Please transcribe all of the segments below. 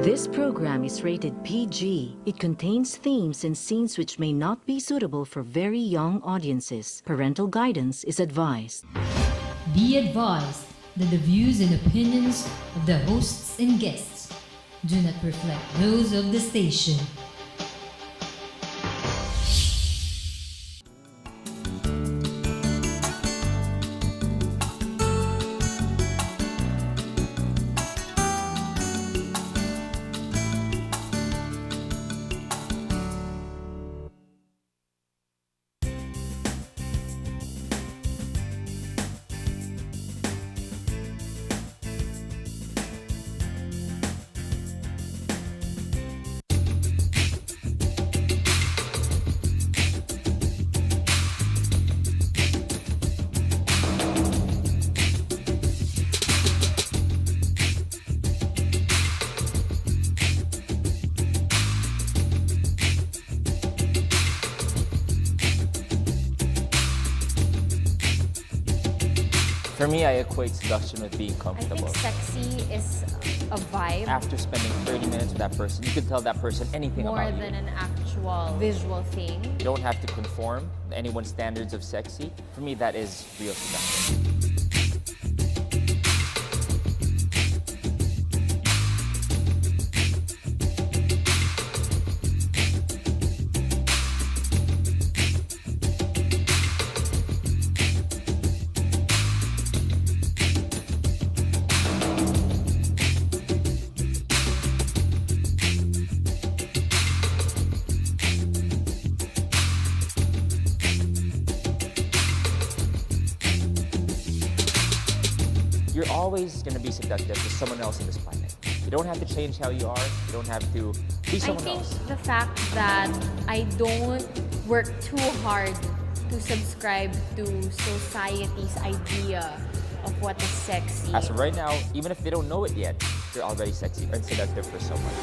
This program is rated PG. It contains themes and scenes which may not be suitable for very young audiences. Parental guidance is advised. Be advised that the views and opinions of the hosts and guests do not reflect those of the station. For me, I equate seduction with being I comfortable. think sexy is a vibe After spending 30 minutes with that person, you can tell that person anything more about than you. an actual visual thing. You don't have to conform to anyone's standards of sexy. For me, that is real seduction. You're always going to be seductive to someone else on this planet. You don't have to change how you are. You don't have to be I someone think else. the fact that I don't work too hard to subscribe to society's idea of what is sexy. As of right now, even if they don't know it yet, you're already sexy and seductive for someone.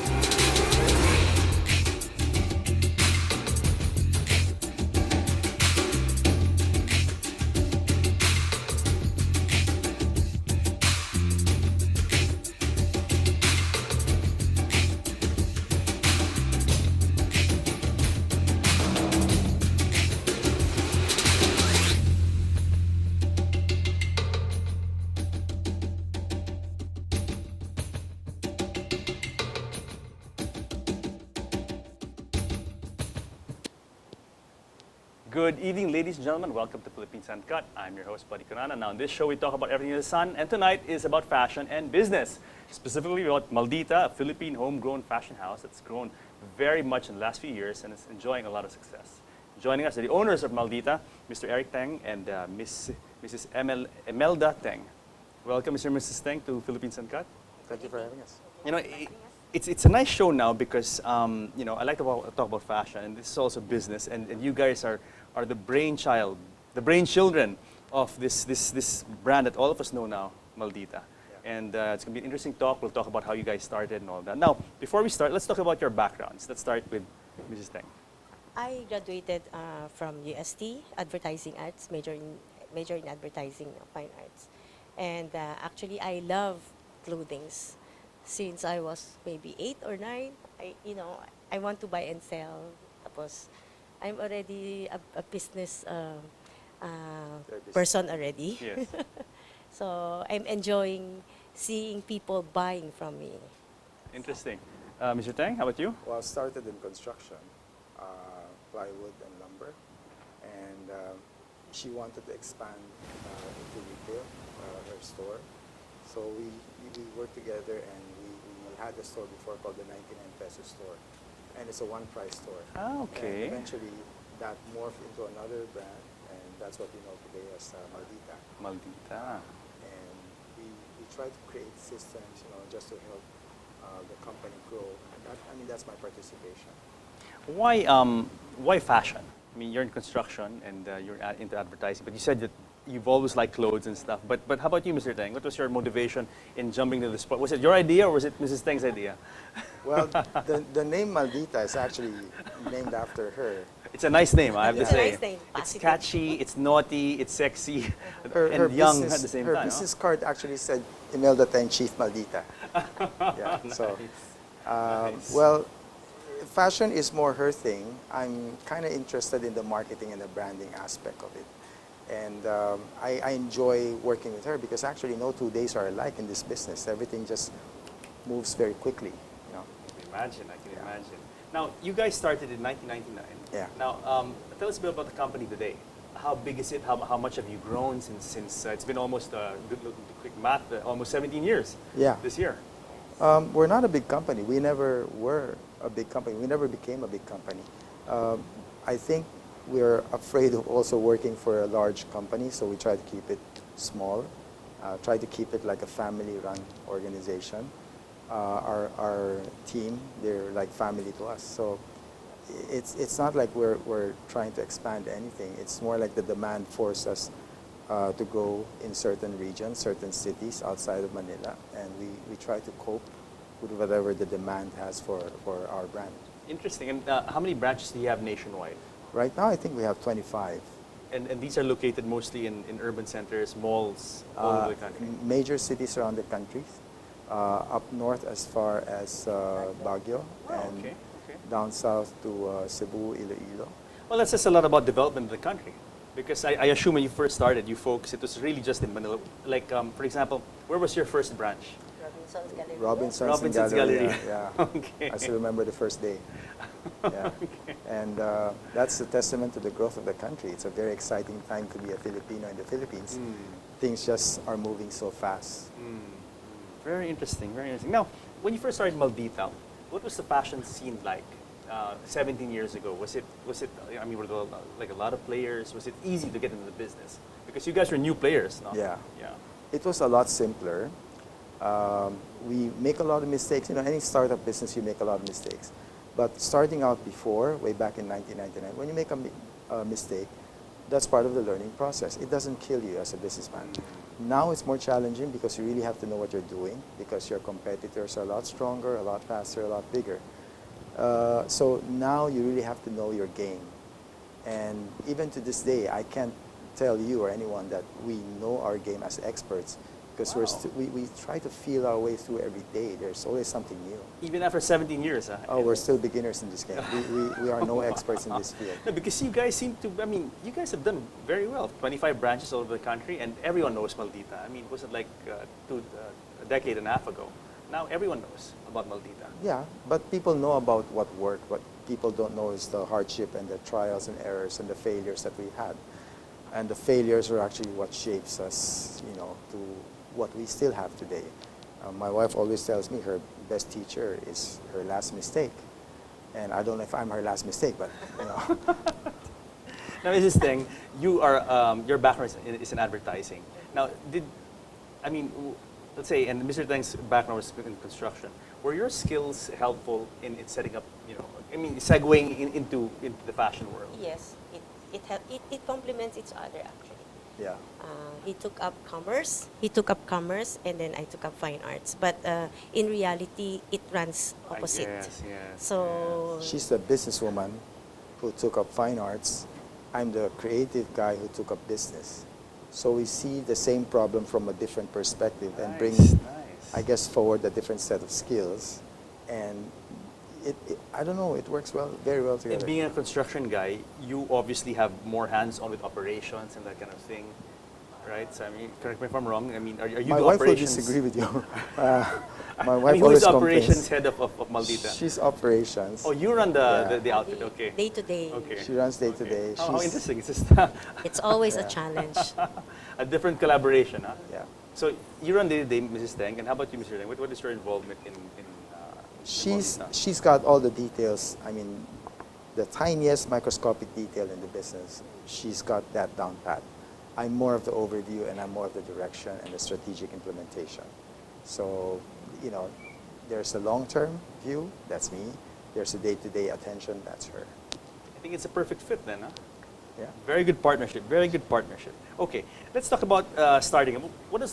Good evening, ladies and gentlemen. Welcome to Philippines Uncut. I'm your host, Buddy Corana. Now, in this show, we talk about everything in the sun, and tonight is about fashion and business. Specifically about Maldita, a Philippine homegrown fashion house that's grown very much in the last few years and is enjoying a lot of success. Joining us are the owners of Maldita, Mr. Eric Teng and Mrs. Emelda Teng. Welcome, Mr. and Mrs. Teng, to Philippines Uncut. Thank you for having us. You know, it's a nice show now because you know, I like to talk about fashion, and this is also business, and you guys are the brainchild, the brainchildren of this brand that all of us know now, Maldita. Yeah. And it's gonna be an interesting talk. We'll talk about how you guys started and all that. Now, before we start, let's talk about your backgrounds. Let's start with Mrs. Teng. I graduated from UST, Advertising Arts, major in Advertising, Fine Arts. And actually, I love clothings. Since I was maybe 8 or 9, I want to buy and sell. Tapos, I'm already a business person already. Yes. So I'm enjoying seeing people buying from me. Interesting. Mr. Teng, how about you? Well, I started in construction, plywood and lumber, and she wanted to expand into retail, her store. So we worked together, and we had a store before called the 99 peso store, and it's a one-price store. Ah, okay. And eventually, that morphed into another brand, and that's what we know today as Maldita. Maldita. And we try to create systems, just to help the company grow. And that's my participation. Why fashion? I mean, you're in construction and you're into advertising, but you said that you've always liked clothes and stuff. But how about you, Mr. Teng? What was your motivation in jumping to the sport? Was it your idea or was it Mrs. Teng's idea? Well, the name Maldita is actually named after her. It's a nice name, I have to It's a say. nice name, It's positive. catchy, it's naughty, it's sexy, Her and young business, at the same her time. business card actually said Imelda Teng Chief Maldita. Yeah, so Nice. Well, fashion is more her thing. I'm kind of interested in the marketing and the branding aspect of it. And I enjoy working with her because actually no 2 days are alike in this business. Everything just moves very quickly. You know? I can imagine. Now, you guys started in 1999. Yeah. Now, tell us a bit about the company today. How big is it? How much have you grown since it's been almost, quick math, almost 17 years Yeah. this year? We're not a big company. We never were a big company. We never became a big company. I think we're afraid of also working for a large company, so we try to keep it small, try to keep it like a family-run organization. Our team, they're like family to us. So it's not like we're trying to expand anything. It's more like the demand forces us to grow in certain regions, certain cities outside of Manila, and we try to cope with whatever the demand has for our brand. Interesting. And how many branches do you have nationwide? Right now, I think we have 25. And these are located mostly in urban centers, malls, all over the country. Major cities around the country, up north as far as Baguio, and okay. down south to Cebu, Iloilo. Well, that says a lot about development of the country. Because I assume when you first started, you folks, it was really just in Manila. Like, for example, where was your first branch? Robinson's Gallery. Robinson's Gallery. Yeah. Okay. I still remember the first day. Yeah. And that's a testament to the growth of the country. It's a very exciting time to be a Filipino in the Philippines. Things just are moving so fast. Very interesting, very interesting. Now, when you first started Maldita, what was the fashion scene like 17 years ago? Was it? I mean, were there like a lot of players? Was it easy to get into the business? Because you guys were new players, no? Yeah. Yeah. It was a lot simpler. We make a lot of mistakes. You know, any startup business, you make a lot of mistakes. But starting out before, way back in 1999, when you make a mistake, that's part of the learning process. It doesn't kill you as a businessman. Now it's more challenging because you really have to know what you're doing because your competitors are a lot stronger, a lot faster, a lot bigger. So now you really have to know your game. And even to this day, I can't tell you or anyone that we know our game as experts because we try to feel our way through every day. There's always something new. Even after 17 years, huh? Oh, we're still beginners in this game. We are no experts in this field. No, because you guys seem to, I mean, you guys have done very well. 25 branches all over the country, and everyone knows Maldita. I mean, was it like a decade and a half ago? Now everyone knows about Maldita. Yeah, but people know about what worked. What people don't know is the hardship and the trials and errors and the failures that we had. And the failures are actually what shapes us, you know, to what we still have today. My wife always tells me her best teacher is her last mistake. And I don't know if I'm her last mistake, but, you know. Now, is this thing, you are, your background is in advertising. Now, let's say, and Mr. Tang's background was in construction. Were your skills helpful in setting up, segueing into the fashion world? Yes, it complements each other actually. Yeah. He took up commerce, and then I took up fine arts. But in reality, it runs opposite. Yes. So She's the businesswoman who took up fine arts. I'm the creative guy who took up business. So we see the same problem from a different perspective and bring, I guess, forward a different set of skills. And I don't know, it works very well together. And being a construction guy, you obviously have more hands-on with operations and that kind of thing, right? So, I mean, correct me if I'm wrong. I mean, are you My the wife will operations? disagree with you. My wife who is always the complains. operations head of Maldita? She's operations. Oh, you run the outfit, the okay. day to day, Okay. She runs day to day. How interesting is this? it's always a challenge. A different collaboration, huh? Yeah. So you run day to day, Mrs. Tang, and how about you, Mr. Tang? What is your involvement in Maldita? She's got all the details. I mean, the tiniest microscopic detail in the business, she's got that down pat. I'm more of the overview and I'm more of the direction and the strategic implementation. So, you know, there's a long-term view, that's me. There's a day-to-day attention, that's her. I think it's a perfect fit then, huh? Yeah. Very good partnership. Very good partnership. Okay, let's talk about starting. What is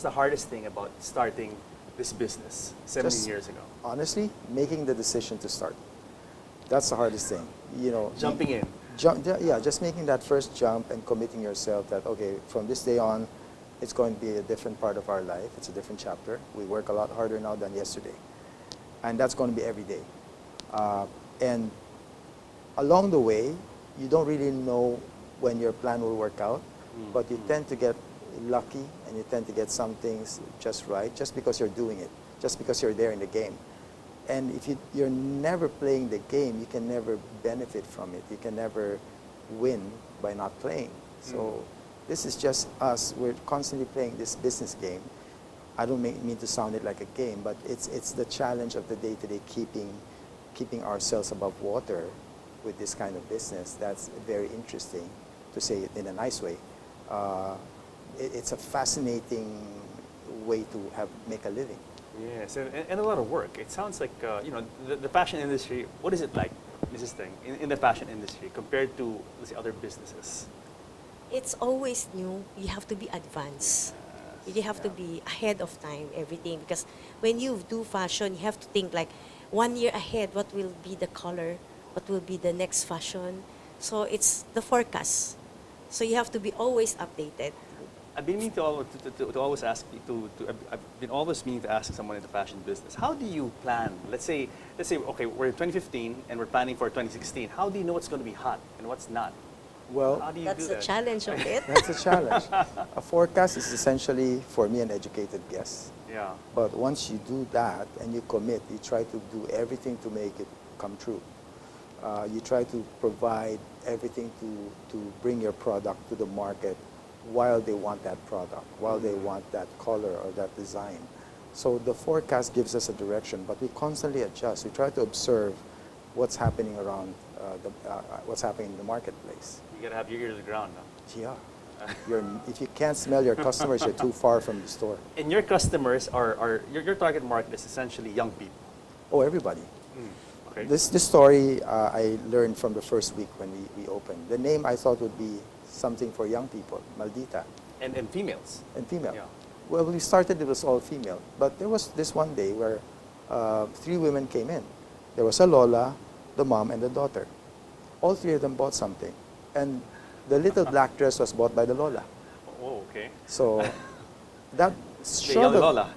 the hardest thing about starting this business 17 years ago? Honestly, making the decision to start. That's the hardest thing. You know, Jumping in. Just making that first jump and committing yourself that, okay, from this day on, it's going to be a different part of our life. It's a different chapter. We work a lot harder now than yesterday. And that's going to be every day. And along the way, you don't really know when your plan will work out, but you tend to get lucky and you tend to get some things just right just because you're doing it, just because you're there in the game. And if you're never playing the game, you can never benefit from it. You can never win by not playing. So this is just us. We're constantly playing this business game. I don't mean to sound it like a game, but it's the challenge of the day-to-day keeping ourselves above water with this kind of business. That's very interesting, to say it in a nice way. It's a fascinating way to make a living. Yes, and a lot of work. It sounds like, the fashion industry, what is it like, Mrs. Teng, in the fashion industry compared to, let's say, other businesses? It's always new. You have to be advanced. You have to be ahead of time, everything. Because when you do fashion, you have to think like 1 year ahead, what will be the color, what will be the next fashion. So it's the forecast. So you have to be always updated. I've been meaning to always ask I've been always meaning to ask someone in the fashion business. How do you plan? Let's say, okay, we're in 2015 and we're planning for 2016. How do you know what's going to be hot and what's not? Well, How do you That's do the that? challenge of it. that's a challenge. A forecast is essentially, for me, an educated guess. Yeah. But once you do that and you commit, you try to do everything to make it come true. You try to provide everything to bring your product to the market while they want that product, while they want that color or that design. So the forecast gives us a direction, but we constantly adjust. We try to observe what's happening around, what's happening in the marketplace. You got to have your ear to the ground, no? Yeah. If you can't smell your customers, you're too far from the store. And your customers are your target market is essentially young people. Oh, everybody. Okay. This story I learned from the first week when we opened. The name I thought would be something for young people, Maldita, And females. and female. Yeah. Well, we started, it was all female. But there was this one day where 3 women came in. There was a Lola, the mom, and the daughter. All 3 of them bought something. And the little black dress was bought by the Lola. Oh, okay. So that The young showed Lola.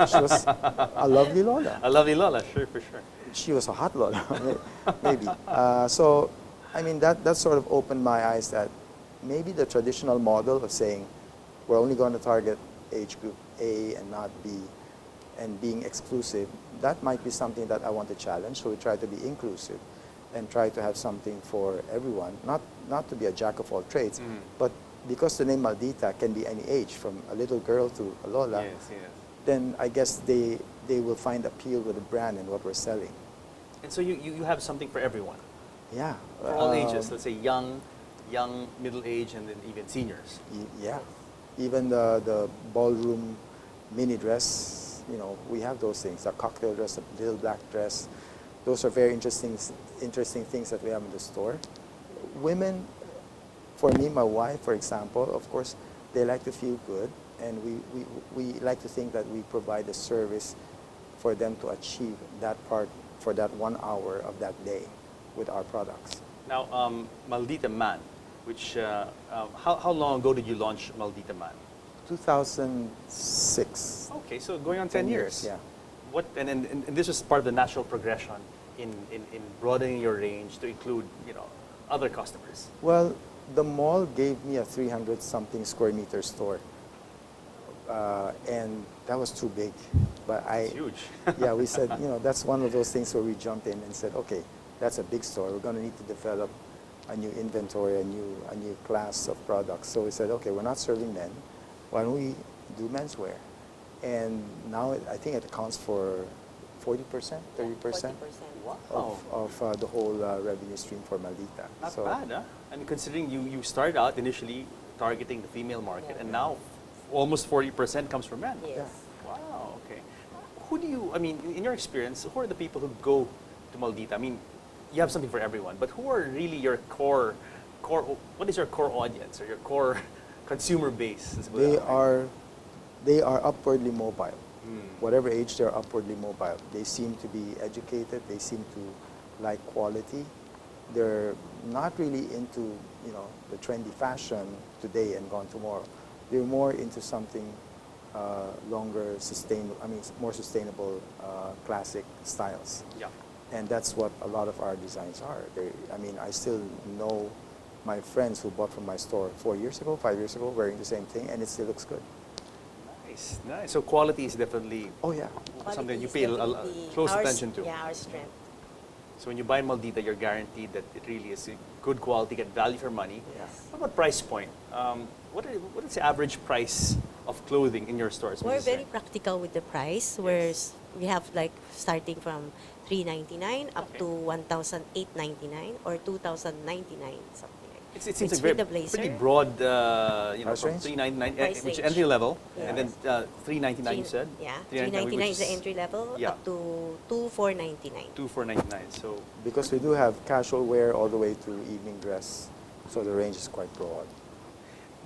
she was a lovely Lola. A lovely Lola, sure, for sure. She was a hot Lola, maybe. So, I mean, that sort of opened my eyes that maybe the traditional model of saying we're only going to target age group A and not B and being exclusive, that might be something that I want to challenge. So we try to be inclusive and try to have something for everyone, not to be a jack of all trades, but because the name Maldita can be any age, from a little girl to a Lola, Yes, yes. then I guess they will find appeal with the brand and what we're selling. And so you have something for everyone, Yeah. for all ages. Let's say young, middle age, and then even seniors. Yeah. Even the ballroom mini dress, we have those things. A cocktail dress, a little black dress. Those are very interesting things that we have in the store. Women, for me, my wife, for example, of course, they like to feel good. And we like to think that we provide a service for them to achieve that part for that 1 hour of that day with our products. Now, Maldita Man, which, how long ago did you launch Maldita Man? 2006. Okay, so going on 10 years. Yeah. And this was part of the natural progression in broadening your range to include, other customers. Well, the mall gave me a 300-something square meter store. And that was too big. But It's huge. yeah, we said, that's one of those things where we jumped in and said, okay, that's a big store. We're going to need to develop a new inventory, a new class of products. So we said, okay, we're not serving men. Why don't we do menswear? And now I think it accounts for 40%, 30% of the whole revenue stream for Maldita. Not bad, huh? I mean, considering you started out initially targeting the female market, and now almost 40% comes from men. Yes. Wow, okay. Who do you, I mean, in your experience, who are the people who go to Maldita? I mean, you have something for everyone, but who are really your core, what is your core audience or your core consumer base? They are upwardly mobile. Whatever age, they're upwardly mobile. They seem to be educated. They seem to like quality. They're not really into, the trendy fashion today and gone tomorrow. They're more into something longer more sustainable classic styles. Yeah. And that's what a lot of our designs are. I still know my friends who bought from my store 4 years ago, 5 years ago, wearing the same thing, and it still looks good. Nice, nice. So quality is definitely Oh yeah. something you Quality pay is definitely close our attention to. Yeah, our strength. So when you buy Maldita, you're guaranteed that it really is good quality, get value for money. Yes. What about price point? What is the average price of clothing in your stores? We're Mrs. Zhang? very practical with the price, whereas we have like starting from $399 up Okay. to $1,899 or $2,099, something like that. It seems It's like with the blazer. pretty broad, Price from range? $399, Price which is range. entry level, Yes. and then $399 you said? Yeah, $399, $399 is the entry level, yeah. up to $2,499. $2,499. So Because we do have casual wear all the way to evening dress, so the range is quite broad.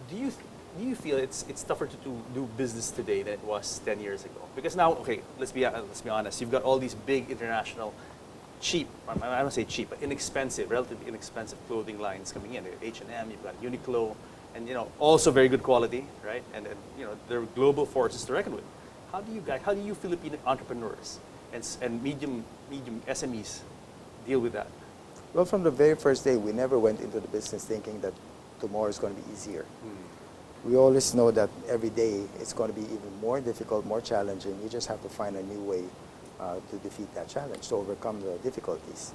do you feel it's tougher to do business today than it was 10 years ago? Because now, okay, let's be honest. You've got all these big international, cheap. I don't say cheap, but inexpensive, relatively inexpensive clothing lines coming in. H&M, you've got Uniqlo, and also very good quality, right? And they're global forces to reckon with. How do you Filipino entrepreneurs and medium SMEs deal with that? Well, from the very first day, we never went into the business thinking that tomorrow is going to be easier. We always know that every day it's going to be even more difficult, more challenging. You just have to find a new way to defeat that challenge, to overcome the difficulties.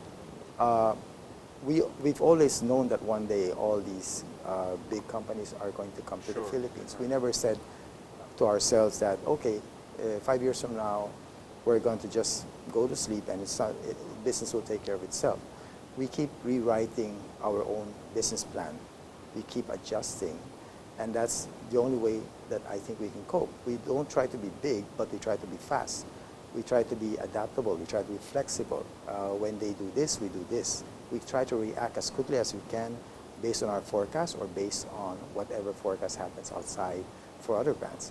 We've always known that one day all these big companies are going to come to the Sure. Philippines. We never said to ourselves that, okay, 5 years from now, we're going to just go to sleep and business will take care of itself. We keep rewriting our own business plan. We keep adjusting. And that's the only way that I think we can cope. We don't try to be big, but we try to be fast. We try to be adaptable. We try to be flexible. When they do this, we do this. We try to react as quickly as we can based on our forecast or based on whatever forecast happens outside for other brands.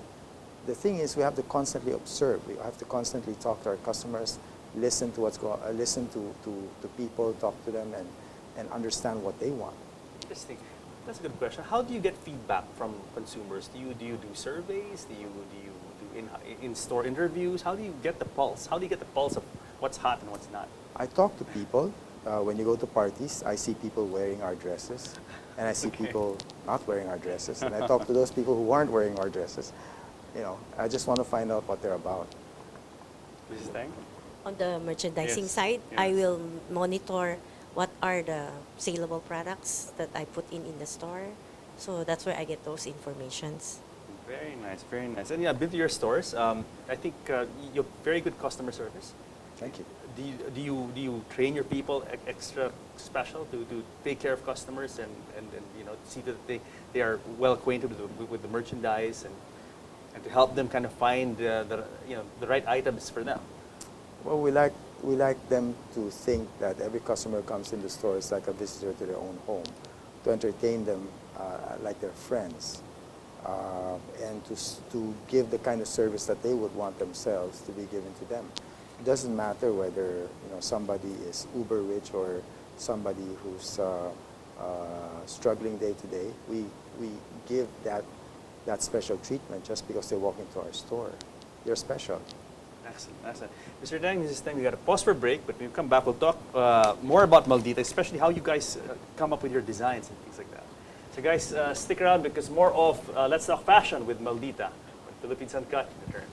The thing is, we have to constantly observe. We have to constantly talk to our customers, listen to listen to people, talk to them, and understand what they want. Interesting. That's a good question. How do you get feedback from consumers? Do you do surveys? Do you do in-store interviews? How do you get the pulse? How do you get the pulse of what's hot and what's not? I talk to people. When you go to parties, I see people wearing our dresses, and I see people not wearing our dresses. And I talk to those people who aren't wearing our dresses. I just want to find out what they're about. Mrs. Tang? On the merchandising Yes, side, I yes. will monitor what are the saleable products that I put in the store. So that's where I get those informations. Very nice, very nice. And yeah, I've been to your stores. I think you have very good customer service. Thank you. Do you train your people extra special to take care of customers and see that they are well acquainted with the merchandise and to help them kind of find the right items for them? Well, we like them to think that every customer who comes in the store is like a visitor to their own home, to entertain them like their friends, and to give the kind of service that they would want themselves to be given to them. It doesn't matter whether somebody is uber rich or somebody who's struggling day to day. We give that special treatment just because they walk into our store. They're special. Excellent, excellent. Mr. Dang, this is time we got to pause for a break, but when we come back, we'll talk more about Maldita, especially how you guys come up with your designs and things like that. So guys, stick around because more of Let's Talk Fashion with Maldita when Philippines Uncut returns.